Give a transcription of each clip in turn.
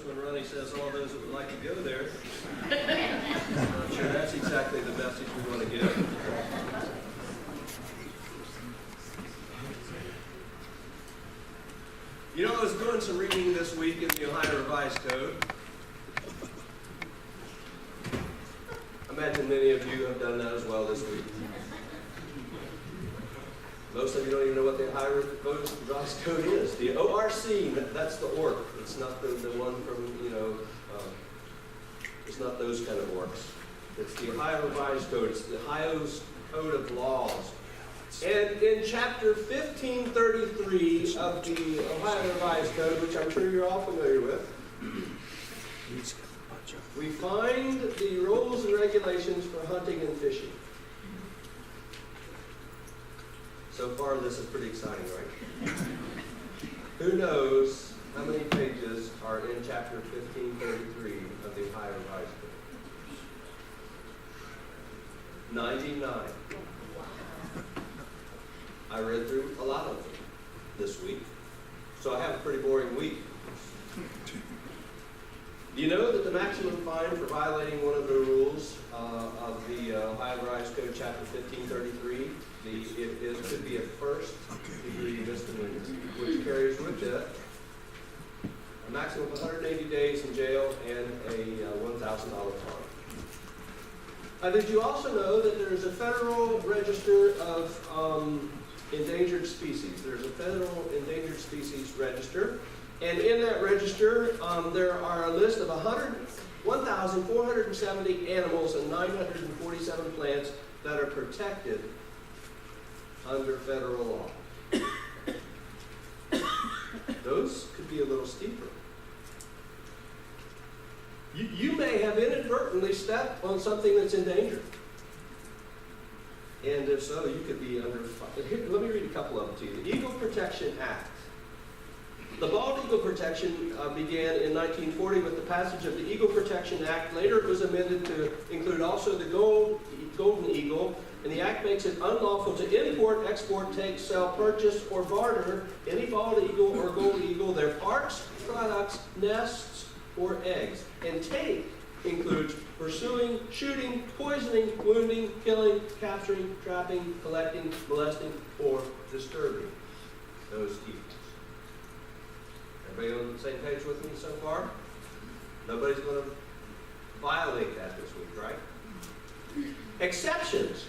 when Ronnie says all those that would like to go there. I'm not sure that's exactly the message we want to give. You know, I was doing some reading this week in the Ohio Revised Code. I imagine many of you have done that as well this week. Most of you don't even know what the Ohio Revised Code is. The ORC, that's the orc. It's not the one from, it's not those kind of orcs. It's the Ohio Revised Code. It's the Ohio's Code of Laws. And in chapter 1533 of the Ohio Revised Code, which I'm sure you're all familiar with, we find the rules and regulations for hunting and fishing. So far, this is pretty exciting, right? Who knows how many pages are in chapter 1533 of the Ohio Revised Code? 99. I read through a lot of them this week, so I have a pretty boring week. Do you know that the maximum fine for violating one of the rules of the Ohio Revised Code, chapter 1533, it could be a first-degree misdemeanor, which carries with it a maximum of 180 days in jail and a $1,000 fine. Did you also know that there's a federal register of endangered species? There's a federal endangered species register. And in that register, there are a list of 1,470 animals and 947 plants that are protected under federal law. Those could be a little steeper. You may have inadvertently stepped on something that's endangered. And if so, you could be under fire. Let me read a couple of them to you. The Eagle Protection Act. The bald eagle protection began in 1940 with the passage of the Eagle Protection Act. Later it was amended to include also the golden eagle, and the act makes it unlawful to import, export, take, sell, purchase, or barter any bald eagle or gold eagle, their parts, products, nests, or eggs. And take includes pursuing, shooting, poisoning, wounding, killing, capturing, trapping, collecting, molesting, or disturbing those eagles. Everybody on the same page with me so far? Nobody's going to violate that this week, right? Exceptions.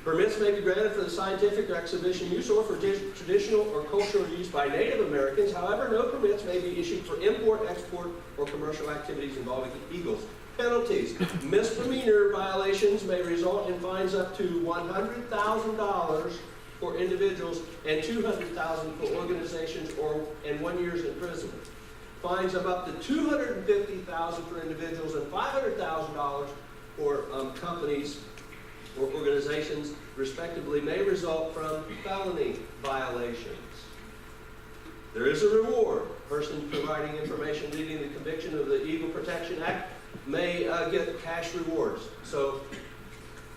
Permits may be granted for the scientific or exhibition use or for traditional or cultural use by Native Americans. However, no permits may be issued for import, export, or commercial activities involving eagles. Penalties. Misdemeanor violations may result in fines up to $100,000 for individuals and $200,000 for organizations and 1 year's imprisonment. Fines of up to $250,000 for individuals and $500,000 for companies or organizations, respectively, may result from felony violations. There is a reward. A person providing information leading the conviction of the Eagle Protection Act may get cash rewards. So,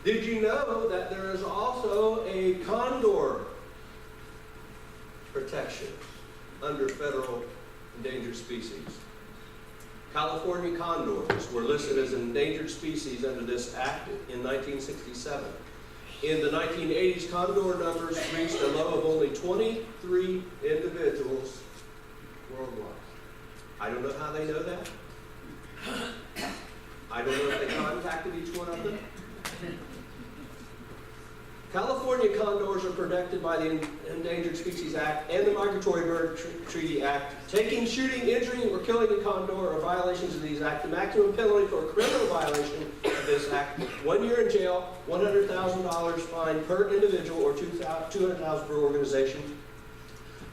did you know that there is also a condor protection under federal endangered species? California condors were listed as an endangered species under this act in 1967. In the 1980s, condor numbers reached a low of only 23 individuals worldwide. I don't know how they know that. I don't know if they contacted each one of them. California condors are protected by the Endangered Species Act and the Migratory Bird Treaty Act. Taking, shooting, injuring, or killing a condor are violations of these acts. The maximum penalty for a criminal violation of this act: 1 year in jail, $100,000 fine per individual, or $200,000 per organization.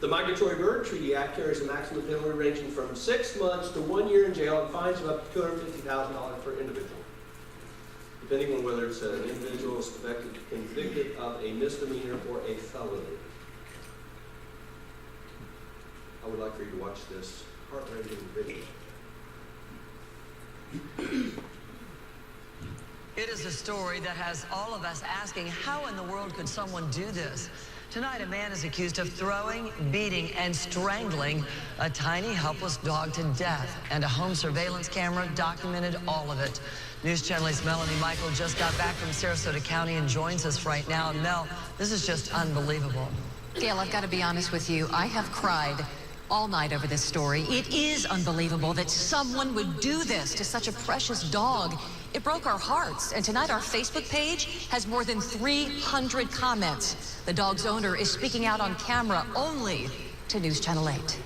The Migratory Bird Treaty Act carries a maximum penalty ranging from 6 months to 1 year in jail and fines of up to $250,000 per individual, depending on whether it's an individual is convicted of a misdemeanor or a felony. I would like for you to watch this heart-rending video. It is a story that has all of us asking, how in the world could someone do this? Tonight, a man is accused of throwing, beating, and strangling a tiny, helpless dog to death. And a home surveillance camera documented all of it. News Channel 8's Melanie Michael just got back from Sarasota County and joins us right now. And Mel, this is just unbelievable. Gail, I've got to be honest with you. I have cried all night over this story. It is unbelievable that someone would do this to such a precious dog. It broke our hearts, and tonight our Facebook page has more than 300 comments. The dog's owner is speaking out on camera only to News Channel 8.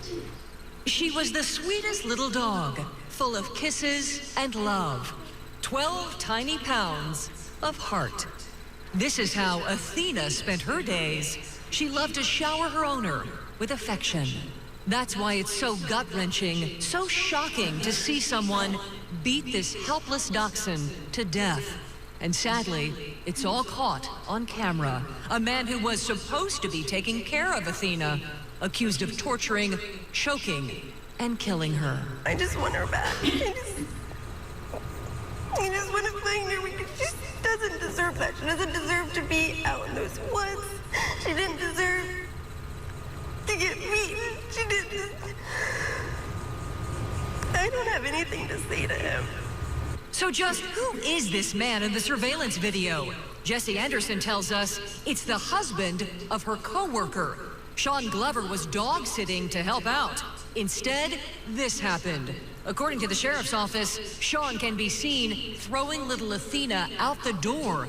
She was the sweetest little dog, full of kisses and love. 12 tiny pounds of heart. This is how Athena spent her days. She loved to shower her owner with affection. That's why it's so gut-wrenching, so shocking to see someone beat this helpless dachshund to death. And sadly, it's all caught on camera. A man who was supposed to be taking care of Athena, accused of torturing, choking, and killing her. I just want her back. I just want to find her because she doesn't deserve that. She doesn't deserve to be out in those woods. She didn't deserve to get beaten. She didn't. I don't have anything to say to him. So just who is this man in the surveillance video? Jesse Anderson tells us it's the husband of her co-worker. Sean Glover was dog-sitting to help out. Instead, this happened. According to the sheriff's office, Sean can be seen throwing little Athena out the door.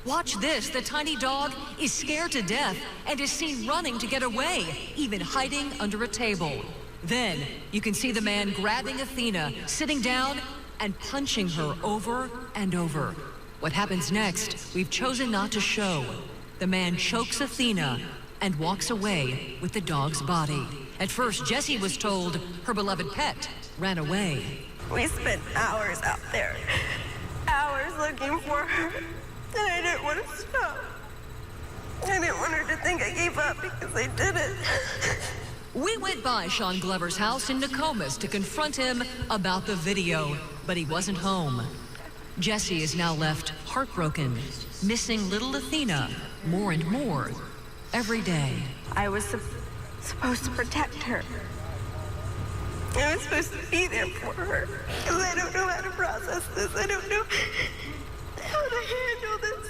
Watch this, the tiny dog is scared to death and is seen running to get away, even hiding under a table. Then, you can see the man grabbing Athena, sitting down, and punching her over and over. What happens next, we've chosen not to show. The man chokes Athena and walks away with the dog's body. At first, Jessie was told her beloved pet ran away. We spent hours out there, hours looking for her, and I didn't want to stop. I didn't want her to think I gave up because I didn't. We went by Sean Glover's house in Nokomis to confront him about the video, but he wasn't home. Jessie is now left heartbroken, missing little Athena more and more every day. I was supposed to protect her. I was supposed to be there for her. Because I don't know how to process this. I don't know how to handle this.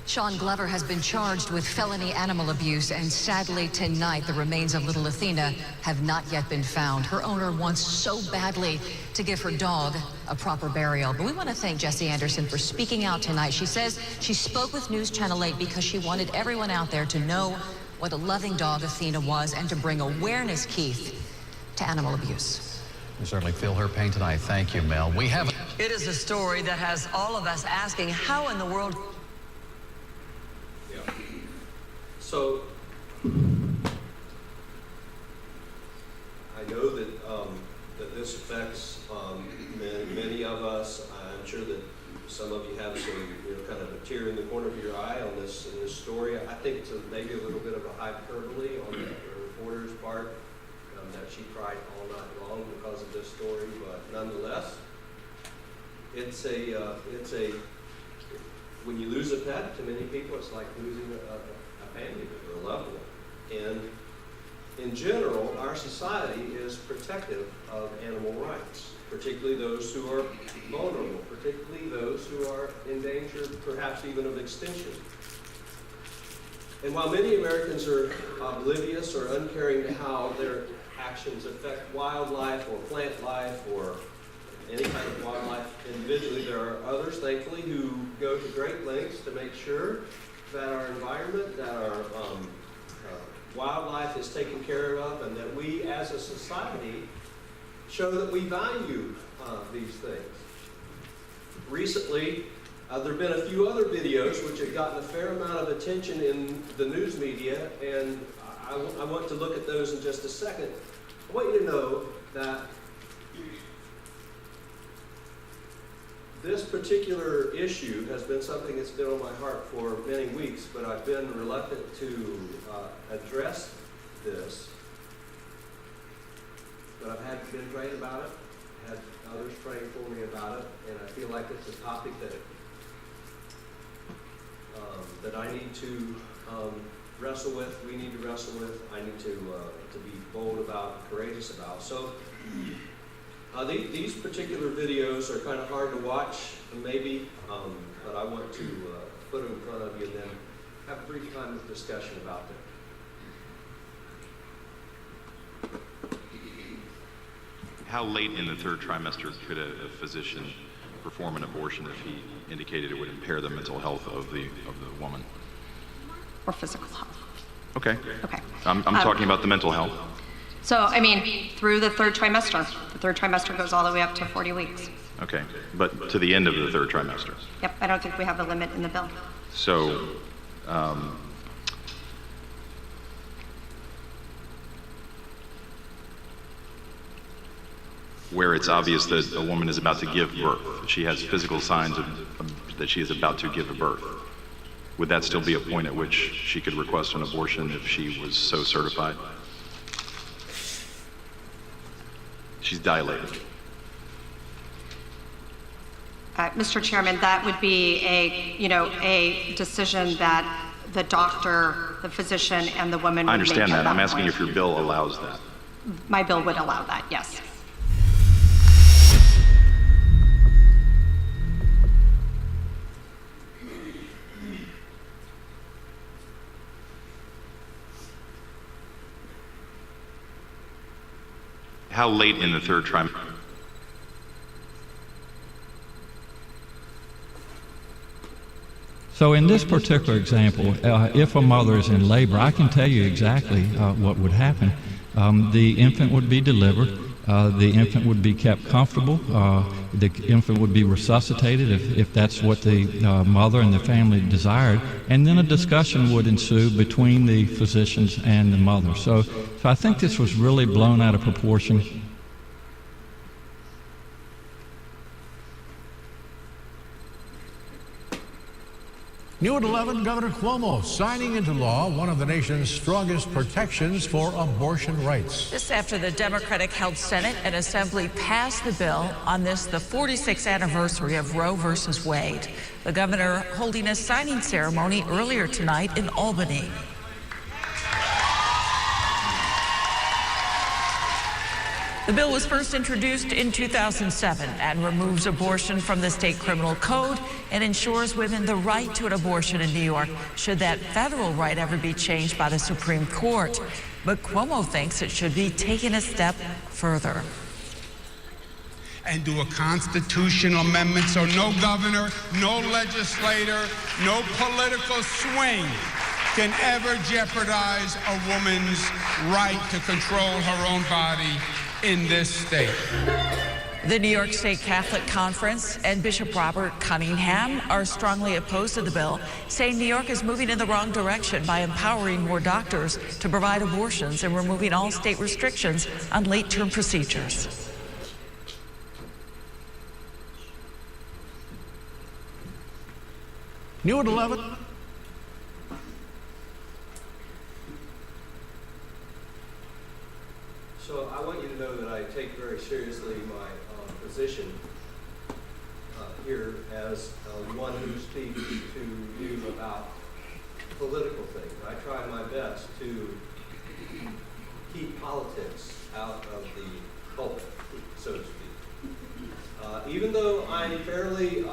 Sean Glover has been charged with felony animal abuse, and sadly tonight the remains of little Athena have not yet been found. Her owner wants so badly to give her dog a proper burial. But we want to thank Jessie Anderson for speaking out tonight. She says she spoke with News Channel 8 because she wanted everyone out there to know what a loving dog Athena was and to bring awareness, Keith, to animal abuse. We certainly feel her pain tonight. Thank you, Mel. We have... It is a story that has all of us asking, how in the world... Yeah. So, I know that that this affects many of us. I'm sure that some of you have some, kind of a tear in the corner of your eye on this story. I think it's maybe a little bit of a hyperbole on the reporter's part, that she cried all night long because of this story. But nonetheless, it's a when you lose a pet, to many people, it's like losing a family member, a loved one. And in general, our society is protective of animal rights, particularly those who are vulnerable, particularly those who are in danger, perhaps even of extinction. And while many Americans are oblivious or uncaring to how their actions affect wildlife or plant life or any kind of wildlife individually, there are others, thankfully, who go to great lengths to make sure that our environment, that our wildlife is taken care of, and that we as a society show that we value these things. Recently, there have been a few other videos which have gotten a fair amount of attention in the news media, and I want to look at those in just a second. I want you to know that this particular issue has been something that's been on my heart for many weeks, but I've been reluctant to address this. But I've been praying about it, had others praying for me about it, and I feel like it's a topic that I need to wrestle with, we need to wrestle with, I need to be bold about, courageous about. So these particular videos are kind of hard to watch, maybe, but I want to put them in front of you and then have a brief time of discussion about them. How late in the third trimester could a physician perform an abortion if he indicated it would impair the mental health of the woman? Or physical health. Okay. Okay. I'm talking about the mental health. So, I mean, through the third trimester. The third trimester goes all the way up to 40 weeks. Okay, but to the end of the third trimester. Yep, I don't think we have a limit in the bill. So, where it's obvious that a woman is about to give birth, she has physical signs that she is about to give a birth, would that still be a point at which she could request an abortion if she was so certified? She's dilated. Mr. Chairman, that would be a decision that the doctor, the physician, and the woman would I make understand at that. I'm asking point. if your bill allows that. My bill would allow that, yes. How late in the third trimester? So in this particular example, if a mother is in labor, I can tell you exactly what would happen. The infant would be delivered. The infant would be kept comfortable. The infant would be resuscitated if that's what the mother and the family desired. And then a discussion would ensue between the physicians and the mother. So I think this was really blown out of proportion. New at 11, Governor Cuomo signing into law one of the nation's strongest protections for abortion rights. This after the Democratic-held Senate and Assembly passed the bill on this, the 46th anniversary of Roe versus Wade. The governor holding a signing ceremony earlier tonight in Albany. The bill was first introduced in 2007 and removes abortion from the state criminal code and ensures women the right to an abortion in New York should that federal right ever be changed by the Supreme Court. But Cuomo thinks it should be taken a step further. And do a constitutional amendment so no governor, no legislator, no political swing can ever jeopardize a woman's right to control her own body in this state. The New York State Catholic Conference and Bishop Robert Cunningham are strongly opposed to the bill, saying New York is moving in the wrong direction by empowering more doctors to provide abortions and removing all state restrictions on late-term procedures. New at 11. So I want you to know that I take very seriously my position here as one who speaks to you about political things. I try my best to keep politics out of the pulpit, so to speak. Even though I'm fairly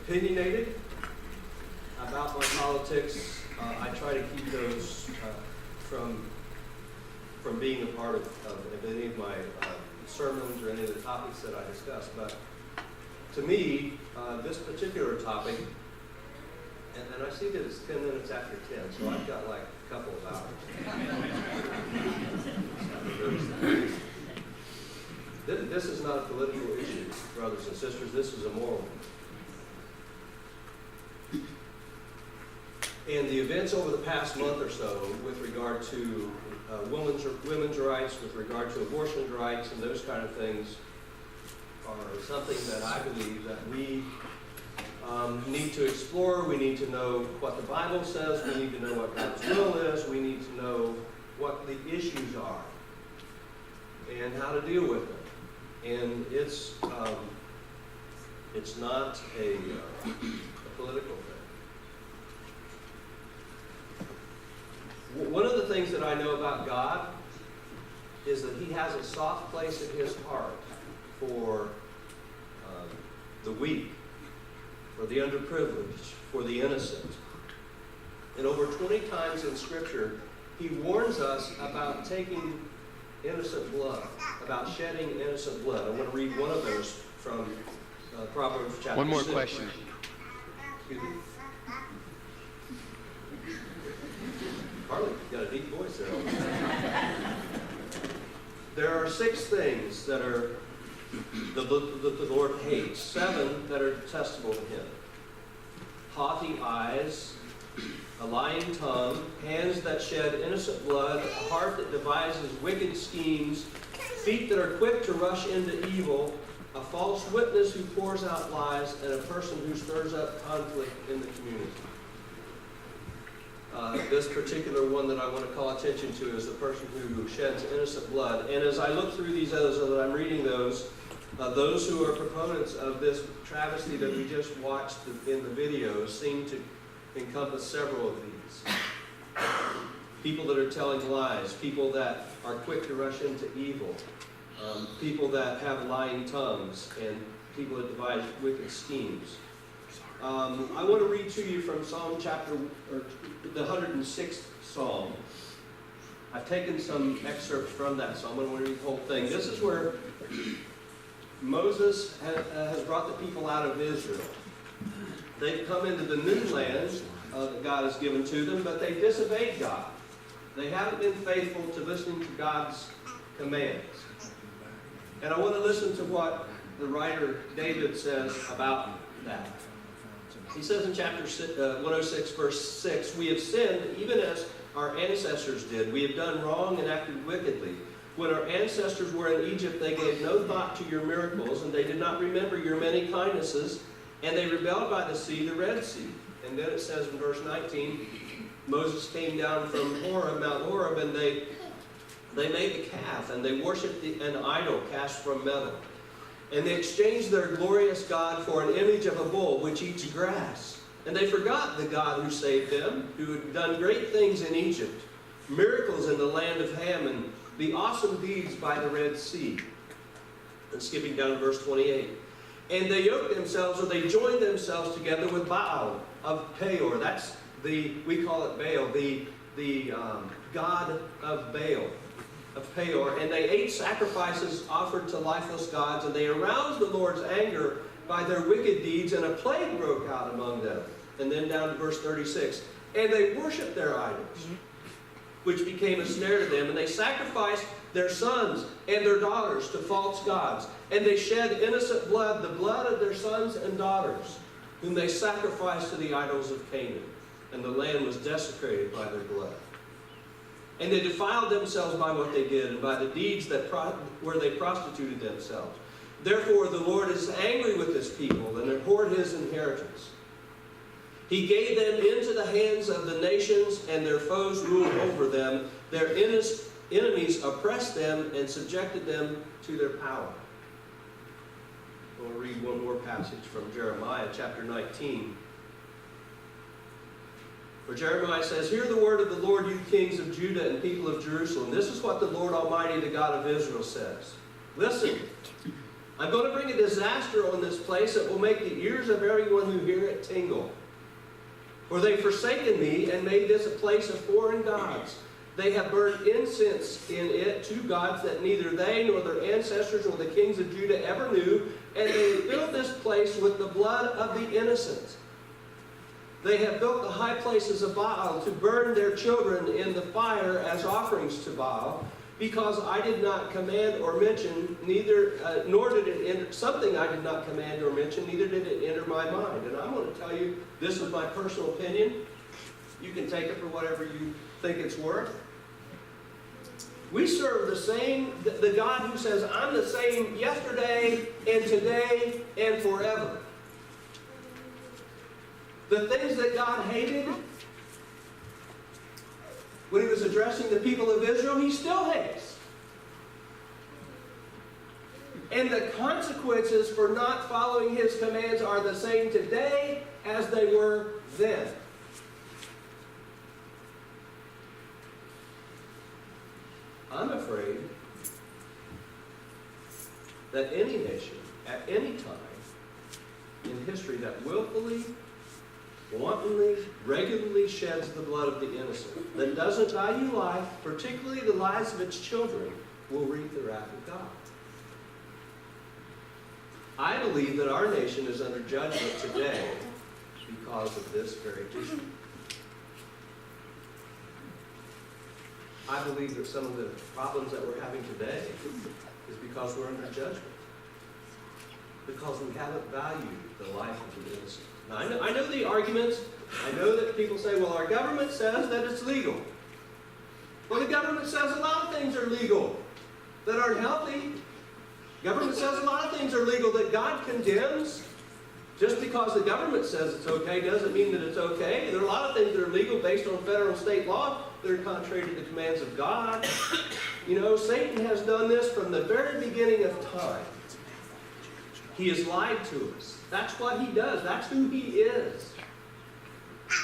opinionated about my politics, I try to keep those from being a part of any of my sermons or any of the topics that I discuss. But to me, this particular topic, and I see that it's 10 minutes after 10, so I've got like a couple of hours. This is not a political issue, brothers and sisters. This is a moral one. And the events over the past month or so with regard to women's rights, with regard to abortion rights and those kind of things are something that I believe that we need to explore. We need to know what the Bible says. We need to know what God's will is. We need to know what the issues are and how to deal with them. And it's not a political thing. One of the things that I know about God is that he has a soft place in his heart for the weak, for the underprivileged, for the innocent. And over 20 times in Scripture, he warns us about taking innocent blood, about shedding innocent blood. I want to read one of those from Proverbs chapter 6. One more question. Excuse me? Harley, you got a deep voice there. There are 6 things that are the Lord hates, 7 that are detestable to him. Haughty eyes, a lying tongue, hands that shed innocent blood, a heart that devises wicked schemes, feet that are quick to rush into evil, a false witness who pours out lies, and a person who stirs up conflict in the community. This particular one that I want to call attention to is the person who sheds innocent blood. And as I look through these others, as I'm reading those who are proponents of this travesty that we just watched in the videos seem to encompass several of these. People that are telling lies, people that are quick to rush into evil, people that have lying tongues, and people that devise wicked schemes. I want to read to you from the 106th Psalm. I've taken some excerpts from that psalm. I want to read the whole thing. This is where Moses has brought the people out of Israel. They've come into the new land that God has given to them, but they disobeyed God. They haven't been faithful to listening to God's commands. And I want to listen to what the writer David says about that. He says in chapter 106, verse 6, "We have sinned even as our ancestors did. We have done wrong and acted wickedly. When our ancestors were in Egypt, they gave no thought to your miracles, and they did not remember your many kindnesses, and they rebelled by the sea, the Red Sea." And then it says in verse 19, Moses came down from Mount Horeb, and they made the calf, and they worshipped an idol cast from metal. And they exchanged their glorious God for an image of a bull which eats grass. And they forgot the God who saved them, who had done great things in Egypt, miracles in the land of Ham, and the awesome deeds by the Red Sea. And skipping down to verse 28. "And they yoked themselves, or they joined themselves together with Baal of Peor." That's we call it Baal, the god of Baal, of Peor. "And they ate sacrifices offered to lifeless gods, and they aroused the Lord's anger by their wicked deeds, and a plague broke out among them." And then down to verse 36. "And they worshipped their idols, which became a snare to them, and they sacrificed their sons and their daughters to false gods. And they shed innocent blood, the blood of their sons and daughters, whom they sacrificed to the idols of Canaan. And the land was desecrated by their blood. And they defiled themselves by what they did, and by the deeds where they prostituted themselves. Therefore the Lord is angry with this people, and abhorred his inheritance. He gave them into the hands of the nations, and their foes ruled over them. Their enemies oppressed them and subjected them to their power." We'll read one more passage from Jeremiah chapter 19. Where Jeremiah says, "Hear the word of the Lord, you kings of Judah and people of Jerusalem. This is what the Lord Almighty, the God of Israel, says. Listen, I'm going to bring a disaster on this place that will make the ears of everyone who hear it tingle. For they've forsaken me and made this a place of foreign gods. They have burned incense in it to gods that neither they nor their ancestors nor the kings of Judah ever knew, and they have filled this place with the blood of the innocent. They have built the high places of Baal to burn their children in the fire as offerings to Baal, because I did not command or mention, nor did it enter, something I did not command or mention, neither did it enter my mind." And I'm going to tell you, this is my personal opinion. You can take it for whatever you think it's worth. We serve the God who says, "I'm the same yesterday and today and forever." The things that God hated when he was addressing the people of Israel, he still hates. And the consequences for not following his commands are the same today as they were then. I'm afraid that any nation, at any time in history that willfully, wantonly, regularly sheds the blood of the innocent, that doesn't value life, particularly the lives of its children, will reap the wrath of God. I believe that our nation is under judgment today because of this very issue. I believe that some of the problems that we're having today is because we're under judgment. Because we haven't valued the life of the innocent. Now, I know the arguments. I know that people say, well, our government says that it's legal. Well, the government says a lot of things are legal that aren't healthy. Government says a lot of things are legal that God condemns. Just because the government says it's okay doesn't mean that it's okay. There are a lot of things that are legal based on federal and state law that are contrary to the commands of God. You know, Satan has done this from the very beginning of time. He has lied to us. That's what he does. That's who he is.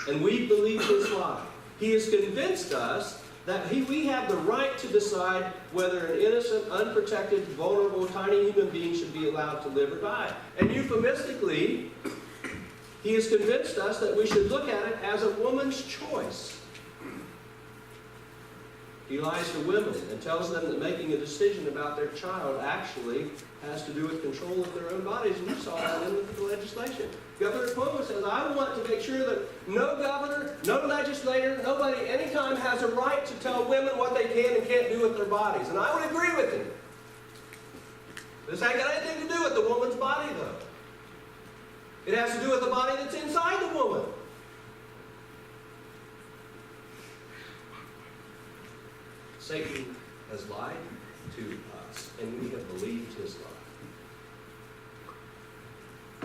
And we believe his lie. He has convinced us that we have the right to decide whether an innocent, unprotected, vulnerable, tiny human being should be allowed to live or die. And euphemistically, he has convinced us that we should look at it as a woman's choice. He lies to women and tells them that making a decision about their child actually has to do with control of their own bodies. And you saw that in the legislation. Governor Cuomo says, I want to make sure that no governor, no legislator, nobody anytime has a right to tell women what they can and can't do with their bodies. And I would agree with him. This ain't got anything to do with the woman's body, though. It has to do with the body that's inside the woman. Satan has lied to us, and we have believed his lie.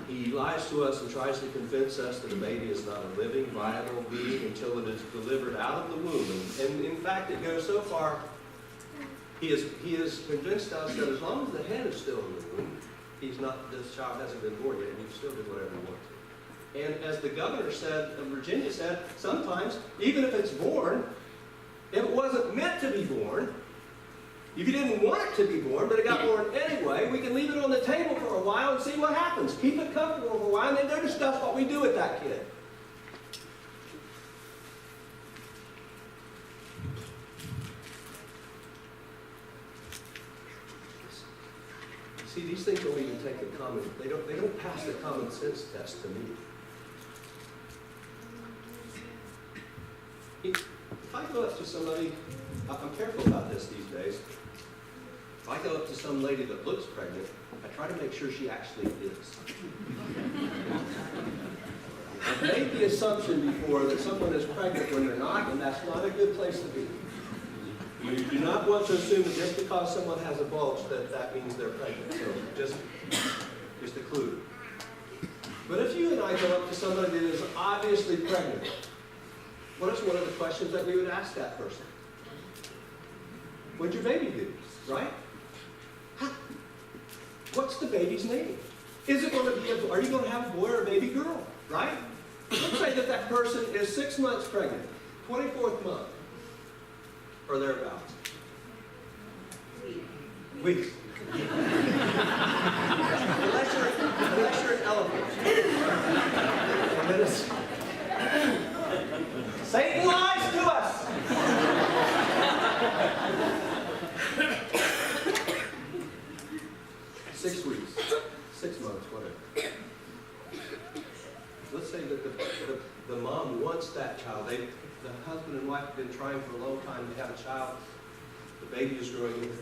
He lies to us and tries to convince us that a baby is not a living, viable being until it is delivered out of the womb. And in fact, it goes so far, he has convinced us that as long as the head is still in the womb, this child hasn't been born yet, and you can still do whatever you want to. And as the governor said, of Virginia said, sometimes, even if it's born, if it wasn't meant to be born, if you didn't want it to be born, but it got born anyway, we can leave it on the table for a while and see what happens. Keep it comfortable for a while, and then go discuss what we do with that kid. See, these things don't even take the they don't pass the common sense test to me. If I go up to somebody, I'm careful about this these days. If I go up to some lady that looks pregnant, I try to make sure she actually is. I've made the assumption before that someone is pregnant when they're not, and that's not a good place to be. You do not want to assume that just because someone has a bulge that means they're pregnant. So just a clue. But if you and I go up to somebody that is obviously pregnant, what is one of the questions that we would ask that person? What'd your baby do? Right? What's the baby's name? Is it going to be are you going to have a boy or a baby girl? Right? Let's say that person is 6 months pregnant, 24th month, or thereabouts. Weeks. unless you're an elephant. And then it's, Satan lies to us. 6 weeks, 6 months, whatever. Let's say that the mom wants that child. The husband and wife have been trying for a long time to have a child. The baby is growing.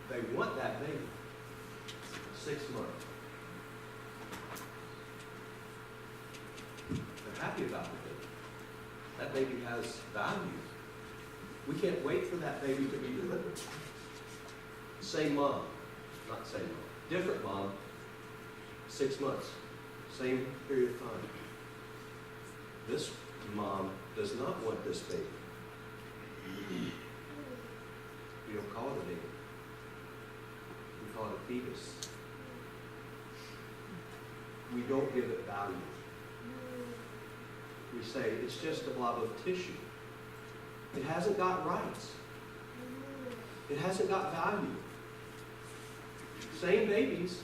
They want that baby. 6 months. They're happy about the baby. That baby has value. We can't wait for that baby to be delivered. Same mom. Not same mom. Different mom. 6 months. Same period of time. This mom does not want this baby. We don't call it a baby. We call it a fetus. We don't give it value. We say it's just a blob of tissue. It hasn't got rights. It hasn't got value. Same babies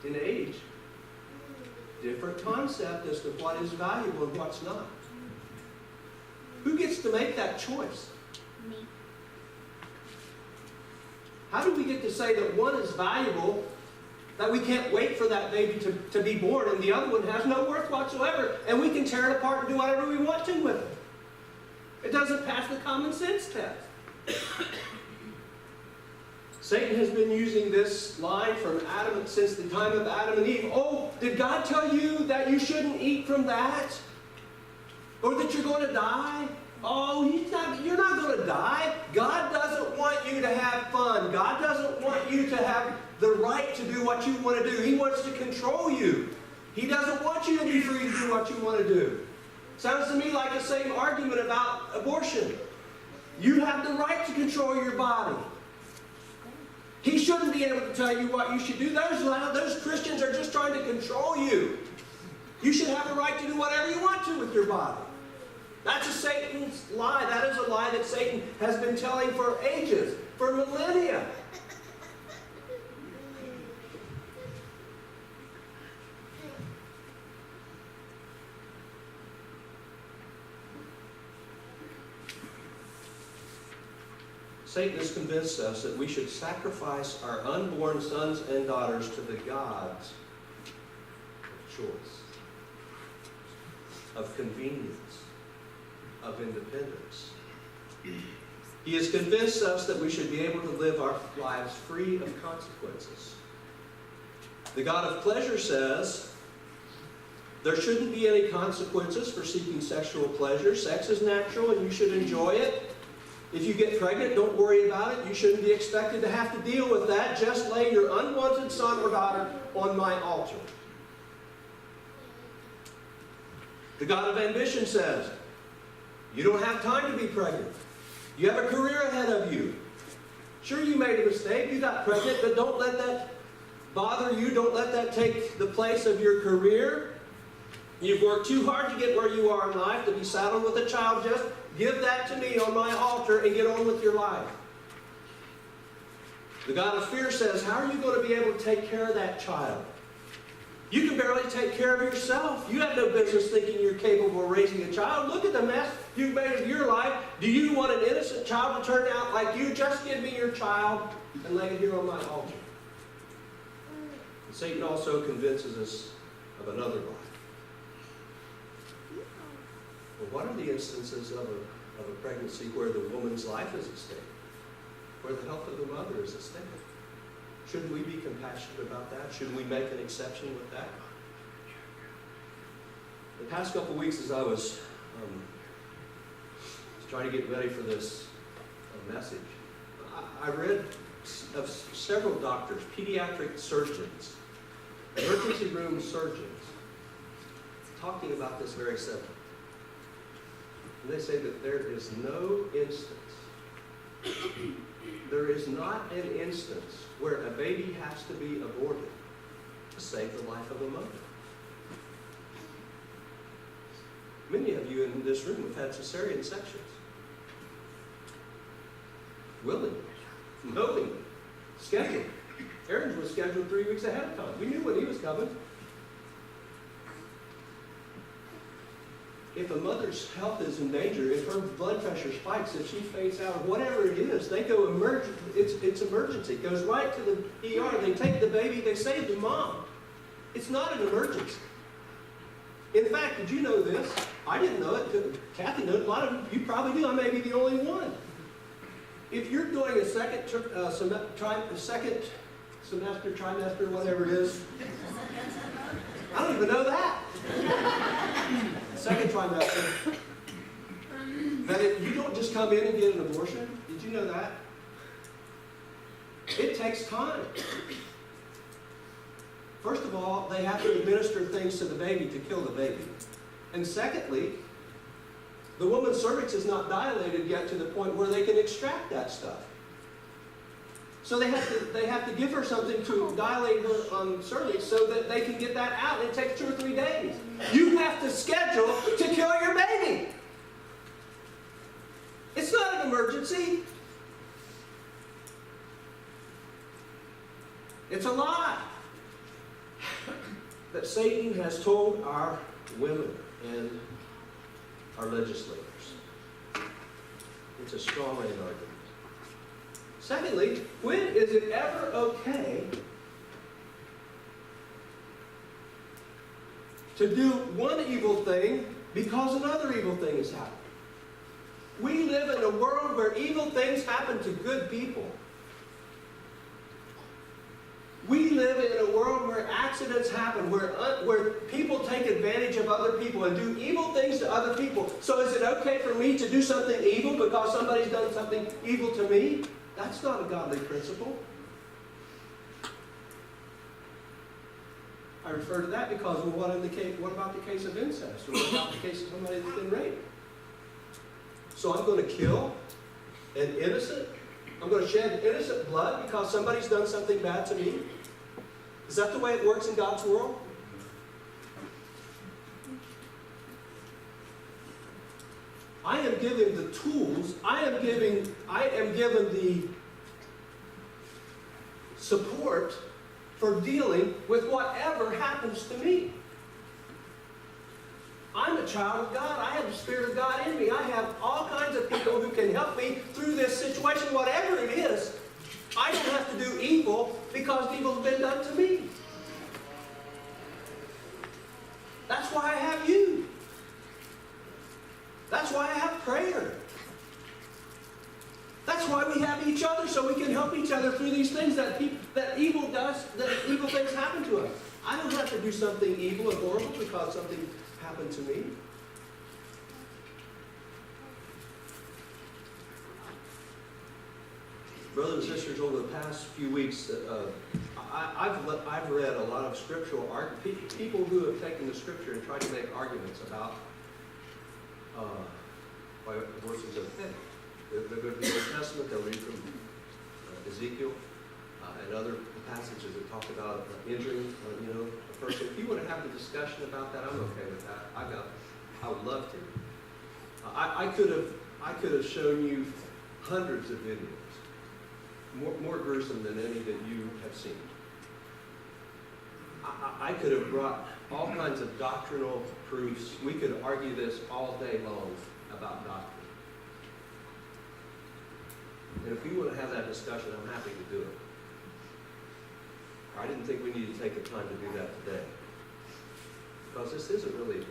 in age, different concept as to what is valuable and what's not. Who gets to make that choice? Me. How do we get to say that one is valuable, that we can't wait for that baby to be born, and the other one has no worth whatsoever, and we can tear it apart and do whatever we want to with it? It doesn't pass the common sense test. Satan has been using this line from Adam since the time of Adam and Eve. Oh, did God tell you that you shouldn't eat from that? Or that you're going to die? Oh, you're not going to die. God doesn't want you to have fun. God doesn't want you to have the right to do what you want to do. He wants to control you. He doesn't want you to be free to do what you want to do. Sounds to me like the same argument about abortion. You have the right to control your body. He shouldn't be able to tell you what you should do. Those Christians are just trying to control you. You should have the right to do whatever you want to with your body. That's a Satan's lie. That is a lie that Satan has been telling for ages, for millennia. Satan has convinced us that we should sacrifice our unborn sons and daughters to the gods of choice, of convenience, of independence. He has convinced us that we should be able to live our lives free of consequences. The God of pleasure says there shouldn't be any consequences for seeking sexual pleasure. Sex is natural and you should enjoy it. If you get pregnant, don't worry about it. You shouldn't be expected to have to deal with that. Just lay your unwanted son or daughter on my altar. The God of ambition says, you don't have time to be pregnant. You have a career ahead of you. Sure, you made a mistake. You got pregnant, but don't let that bother you. Don't let that take the place of your career. You've worked too hard to get where you are in life to be saddled with a child. Just give that to me on my altar and get on with your life. The God of fear says, how are you going to be able to take care of that child? You can barely take care of yourself. You have no business thinking you're capable of raising a child. Look at the mess you've made of your life. Do you want an innocent child to turn out like you? Just give me your child and lay it here on my altar. And Satan also convinces us of another lie. Well, what are the instances of a pregnancy where the woman's life is at stake? Where the health of the mother is at stake? Shouldn't we be compassionate about that? Shouldn't we make an exception with that? The past couple weeks as I was trying to get ready for this message, I read of several doctors, pediatric surgeons, emergency room surgeons, talking about this very subject. And they say that there is no instance, there is not an instance where a baby has to be aborted to save the life of a mother. Many of you in this room have had cesarean sections. Willingly, knowingly, scheduled. Aaron's was scheduled 3 weeks ahead of time. We knew when he was coming. If a mother's health is in danger, if her blood pressure spikes, if she fades out, or whatever it is, they go emergency. It's emergency. It goes right to the ER. They take the baby. They save the mom. It's not an emergency. In fact, did you know this? I didn't know it. Kathy knows. A lot of you probably do. I may be the only one. If you're doing a second semester, trimester, whatever it is, I don't even know that. Second trimester, that you don't just come in and get an abortion. Did you know that? It takes time. First of all, they have to administer things to the baby to kill the baby. And secondly, the woman's cervix is not dilated yet to the point where they can extract that stuff. So they have to give her something to dilate her cervix so that they can get that out. And it takes 2 or 3 days. You have to schedule to kill your baby. It's not an emergency. It's a lie that Satan has told our women and our legislators. It's a straw man argument. Secondly, when is it ever okay to do one evil thing because another evil thing has happened? We live in a world where evil things happen to good people. We live in a world where accidents happen, where people take advantage of other people and do evil things to other people. So is it okay for me to do something evil because somebody's done something evil to me? That's not a godly principle. I refer to that because, well, what about the case of incest? Or what about the case of somebody that's been raped? So I'm going to kill an innocent? I'm going to shed innocent blood because somebody's done something bad to me? Is that the way it works in God's world? I am given the tools, I am given the support for dealing with whatever happens to me. I'm a child of God. I have the Spirit of God in me. I have all kinds of people who can help me through this situation, whatever it is. I don't have to do evil because evil has been done to me. That's why I have you. That's why I have prayer. That's why we have each other, so we can help each other through these things that evil things happen to us. I don't have to do something evil and horrible because something happened to me. Brothers and sisters, over the past few weeks, I've read a lot of scriptural arguments. People who have taken the scripture and tried to make arguments about why abortion is okay. They'll go to the Old Testament, they'll read from Ezekiel and other passages that talk about injuring a person. If you want to have a discussion about that, I'm okay with that. I would love to. I could have shown you hundreds of videos, more gruesome than any that you have seen. I could have brought all kinds of doctrinal proofs. We could argue this all day long about doctrine. And if you want to have that discussion, I'm happy to do it. I didn't think we needed to take the time to do that today. Because this isn't really,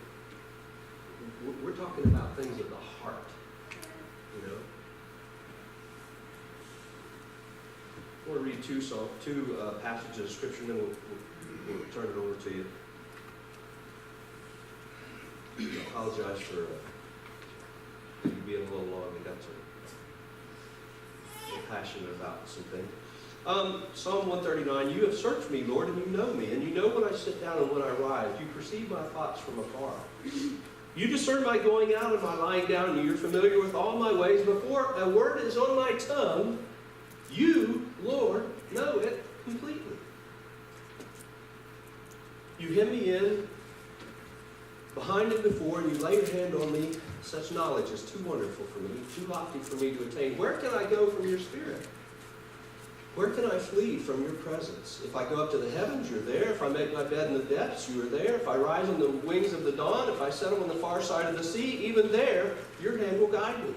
we're talking about things of the heart, you know. I want to read two passages of Scripture, and then we'll turn it over to you. I apologize for you being a little long. I got to passionate about some things. Psalm 139, you have searched me, Lord, and you know me, and you know when I sit down and when I rise. You perceive my thoughts from afar. You discern my going out and my lying down, and you're familiar with all my ways. Before a word is on my tongue, you, Lord, know it completely. You hem me in, behind and before, and you lay your hand on me. Such knowledge is too wonderful for me, too lofty for me to attain. Where can I go from your spirit? Where can I flee from your presence? If I go up to the heavens, you're there. If I make my bed in the depths, you are there. If I rise on the wings of the dawn, if I settle on the far side of the sea, even there, your hand will guide me.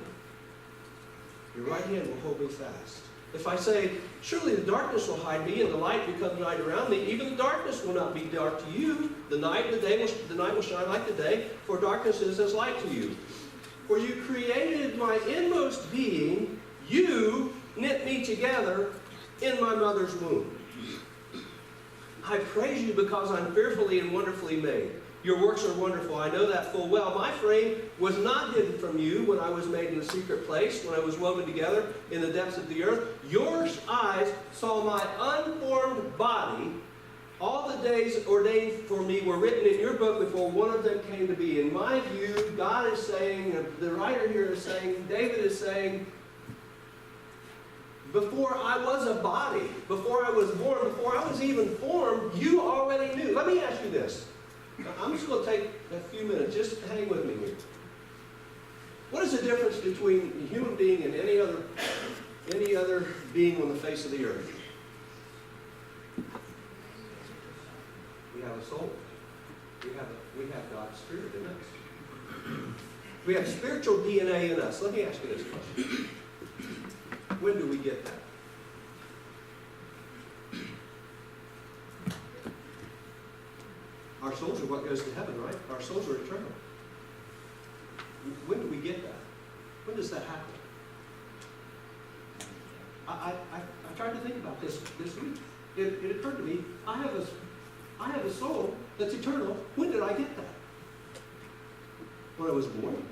Your right hand will hold me fast. If I say, surely the darkness will hide me and the light becomes night around me, even the darkness will not be dark to you. The night will shine like the day, for darkness is as light to you. For you created my inmost being, you knit me together in my mother's womb. I praise you because I'm fearfully and wonderfully made. Your works are wonderful. I know that full well. My frame was not hidden from you when I was made in a secret place, when I was woven together in the depths of the earth. Your eyes saw my unformed body. All the days ordained for me were written in your book before one of them came to be. In my view, God is saying, the writer here is saying, David is saying, before I was a body, before I was born, before I was even formed, you already knew. Let me ask you this. I'm just going to take a few minutes. Just hang with me here. What is the difference between a human being and any other being on the face of the earth? have a soul. We have God's Spirit in us. We have spiritual DNA in us. Let me ask you this question. When do we get that? Our souls are what goes to heaven, right? Our souls are eternal. When do we get that? When does that happen? I tried to think about this week. It occurred to me, I have a soul that's eternal. When did I get that? When I was born.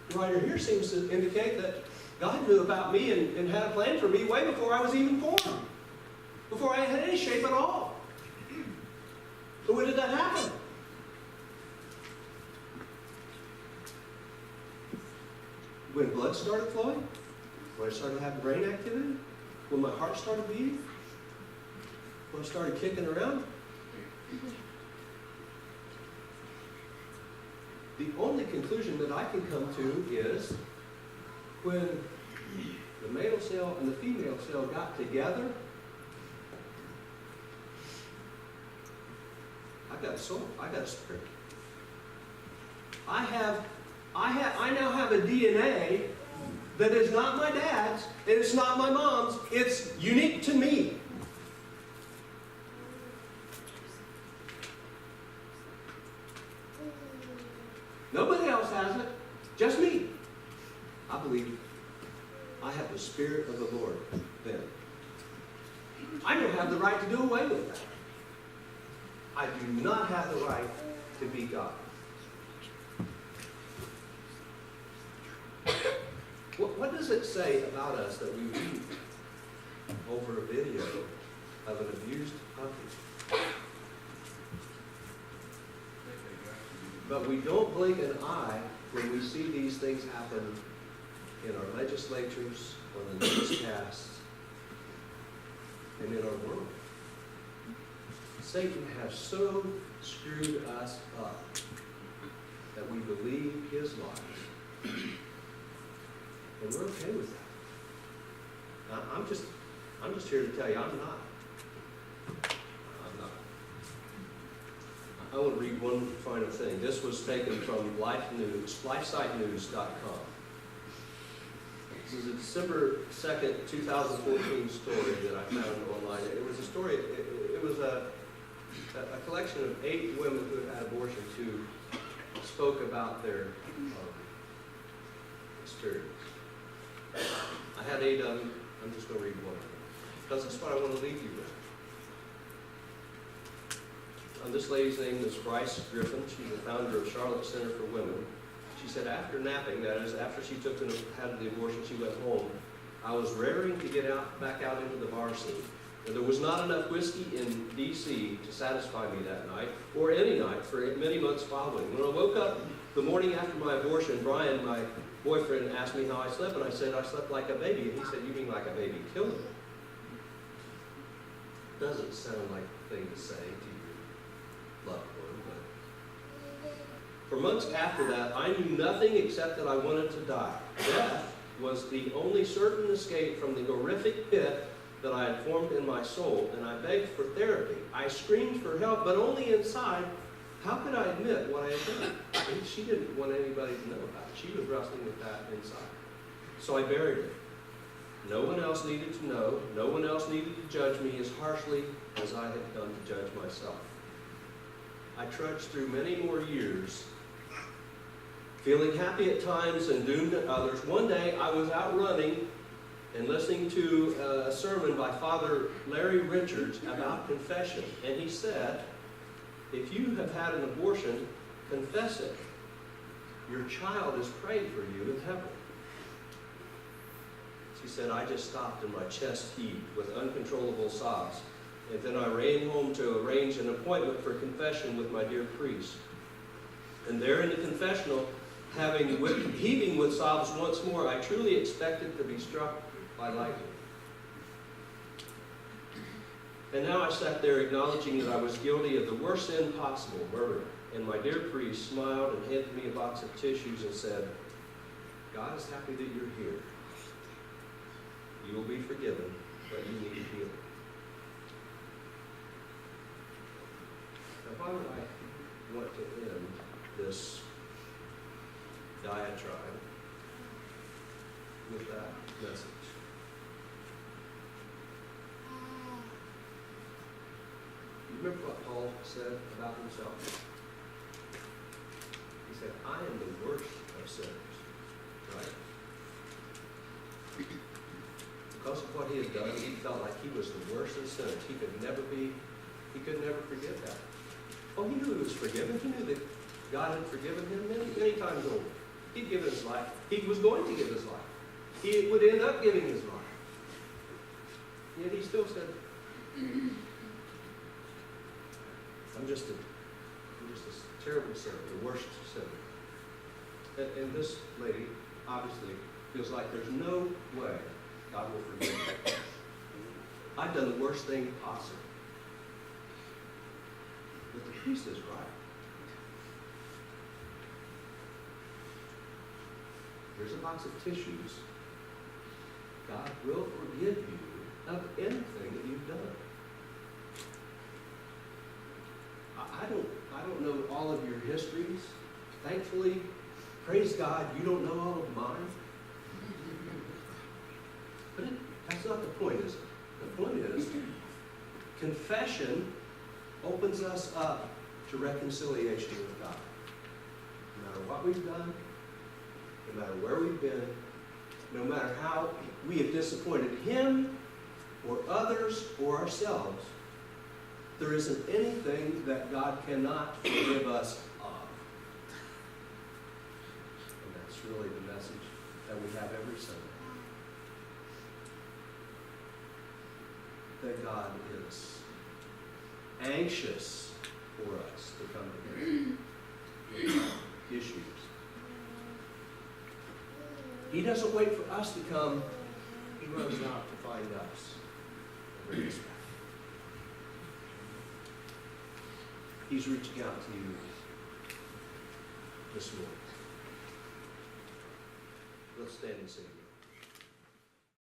The writer here seems to indicate that God knew about me and had a plan for me way before I was even born. Before I had any shape at all. So when did that happen? When blood started flowing? When I started having brain activity? When my heart started beating? When I started kicking around? The only conclusion that I can come to is when the male cell and the female cell got together, I got a soul. I got a spirit. I now have a DNA that is not my dad's, and it's not my mom's. It's unique to me. Nobody else has it. Just me. I believe I have the Spirit of the Lord then. I don't have the right to do away with that. I do not have the right to be God. What does it say about us that we read over a video of an abused puppy? But we don't blink an eye when we see these things happen in our legislatures, on the newscasts, and in our world. Satan has so screwed us up that we believe his lies. And we're okay with that. I'm just here to tell you, I'm not. I want to read one final thing. This was taken from lifesitenews.com. This is a December 2nd, 2014 story that I found online. It was a story, it was a collection of 8 women who had abortions who spoke about their experience. I had 8 of them. I'm just going to read one of them, because that's what I want to leave you with. This lady's name is Bryce Griffin. She's the founder of Charlotte Center for Women. She said after napping, that is, after she had the abortion, she went home. I was raring to get back out into the bar scene. And there was not enough whiskey in D.C. to satisfy me that night, or any night for many months following. When I woke up the morning after my abortion, Brian, my boyfriend, asked me how I slept, and I said, I slept like a baby. And he said, you mean like a baby killer? Doesn't sound like a thing to say to your loved one, but for months after that, I knew nothing except that I wanted to die. Death was the only certain escape from the horrific pit that I had formed in my soul, and I begged for therapy. I screamed for help, but only inside. How could I admit what I had done? She didn't want anybody to know about it. She was wrestling with that inside. So I buried it. No one else needed to know. No one else needed to judge me as harshly as I had come to judge myself. I trudged through many more years, feeling happy at times and doomed at others. One day I was out running and listening to a sermon by Father Larry Richards about confession. And he said, if you have had an abortion, confess it. Your child is praying for you in heaven. She said, I just stopped and my chest heaved with uncontrollable sobs. And then I ran home to arrange an appointment for confession with my dear priest. And there in the confessional, heaving with sobs once more, I truly expected to be struck by lightning. And now I sat there acknowledging that I was guilty of the worst sin possible, murder. And my dear priest smiled and handed me a box of tissues and said, God is happy that you're here. You will be forgiven, but you need healing. Now, if I were message. You remember what Paul said about himself? He said, I am the worst of sinners, right? Because of what he had done, he felt like he was the worst of sinners. He could never forgive that. Oh, he knew he was forgiven. He knew that God had forgiven him many times over. He'd given his life. He was going to give his life. He would end up giving his life. Yet he still said, I'm just a terrible sinner, the worst sinner. And this lady obviously feels like there's no way God will forgive me. I've done the worst thing possible. But the priest is right. Here's a box of tissues. God will forgive you of anything that you've done. I don't know all of your histories. Thankfully, praise God, you don't know all of mine. But that's not the point, is it? The point is, confession opens us up to reconciliation with God. No matter what we've done, no matter where we've been, no matter how we have disappointed Him or others or ourselves, there isn't anything that God cannot forgive us of. And that's really the message that we have every Sunday. That God is anxious for us to come to Him with issues. He doesn't wait for us to come. He runs out to find us and bring us back. He's reaching out to you this morning. Let's stand and sing.